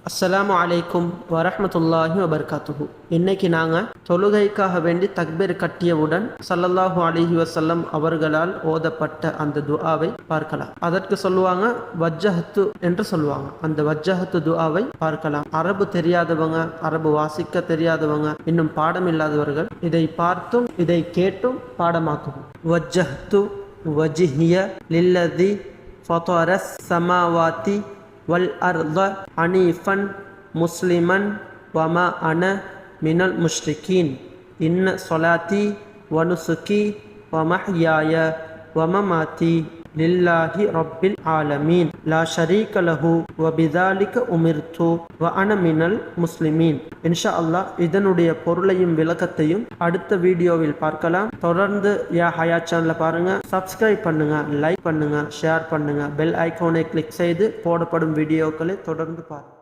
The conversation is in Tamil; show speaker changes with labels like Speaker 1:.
Speaker 1: அஸ்ஸலாமு அலைக்கும் வரஹ்மத்துல்லாஹி வபர்காத்துஹு. இன்னைக்கு நாங்கள் தொழுகைக்காக வேண்டி தக்பீர் கட்டியவுடன் ஸல்லல்லாஹு அலைஹி வஸல்லம் அவர்களால் ஓதப்பட்ட அந்த துஆவை பார்க்கலாம். அதற்கு சொல்லுவாங்க வஜ்ஜஹத்து என்று சொல்லுவாங்க. அந்த வஜ்ஜஹத்து துஆவை பார்க்கலாம். அரபு தெரியாதவங்க, அரபு வாசிக்க தெரியாதவங்க, இன்னும் பாடம் இல்லாதவர்கள் இதை பார்த்தும் இதை கேட்டும் பாடமாக்கும். வஜ்ஜஹத்து வஜ்ஹிய லில்லதி ஃபதரஸ் ஸமாவாதி வல் அர்த ஹனீஃபன் முஸ்லிமன் வமா அன மினல் முஷ்ரிகீன் இன்ன சொலாத்தி வனுசுகி வமஹ்யாய வமமாத்தி லில்லாஹி ரப்பில் ஆலமீன் லா ஷரீக லஹு வபிதாலிக உமிர்து வ அன மினல் முஸ்லிமீன். இன்ஷா அல்லாஹ் இதனுடைய பொருளையும் விளக்கத்தையும் அடுத்த வீடியோவில் பார்க்கலாம். தொடர்ந்து யா ஹயா சேனலை பாருங்க, சப்ஸ்கிரைப் பண்ணுங்க, லைக் பண்ணுங்க, ஷேர் பண்ணுங்க, பெல் ஐகானை கிளிக் செய்து போடப்படும் வீடியோக்களை தொடர்ந்து பாருங்க.